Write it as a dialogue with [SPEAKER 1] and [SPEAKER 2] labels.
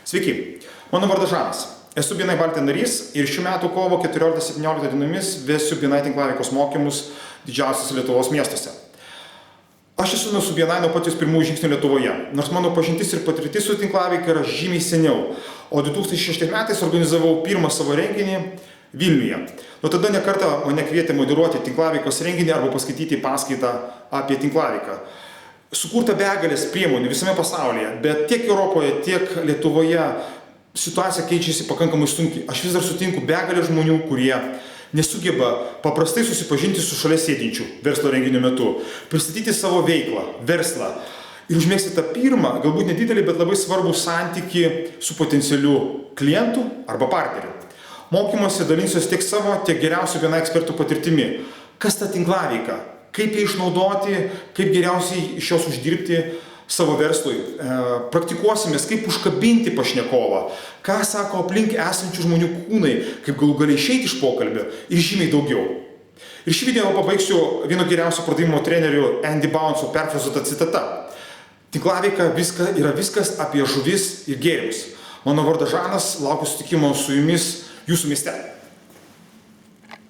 [SPEAKER 1] Sveiki, mano vardas Žanas. Esu BNI Baltija narys ir šių metų kovo 14-17 dienomis vesiu BNI tinklaveikos mokymus didžiausiose Lietuvos miestuose. Aš esu su BNI nuo pačios pirmųjų žingsnių Lietuvoje, nors mano pažintis ir patirtis su tinklaveika yra žymiai seniau, o 2006 metais organizavau pirmą savo renginį Vilniuje. Nuo tada nekartą mane kvietė moderuoti tinklaveikos renginį arba paskaityti paskaitą apie tinklaviką. Sukurta begalės priemonių visame pasaulyje, bet tiek Europoje, tiek Lietuvoje situacija keičiasi pakankamai sunkiai. Aš vis dar sutinku begalę žmonių, kurie nesugeba paprastai susipažinti su šalia sėdinčiu verslo renginio metu, pristatyti savo veiklą, verslą ir užmėgsti tą pirmą, galbūt nedidelį, bet labai svarbų santykį su potencialiu klientu arba partneriu. Mokymuose dalinsiuosi tiek savo, tiek geriausių BNI ekspertų patirtimi. Kas ta tinklaveika? Kaip ją išnaudoti, kaip geriausiai iš jos uždirbti savo verslui. Praktikuosimės, kaip užkabinti pašnekovą, ką sako aplink esančių žmonių kūnai, kaip galų galiai išeiti iš pokalbio ir žymiai daugiau. Ir šį video pabaigsiu vieno geriausių pardavimo trenerių Andy Bounce'o perfrazuota citata. Tinklaveika yra viskas apie žuvis ir gėrimus. Mano vardas Žanas, laukiu susitikimo su jumis jūsų mieste.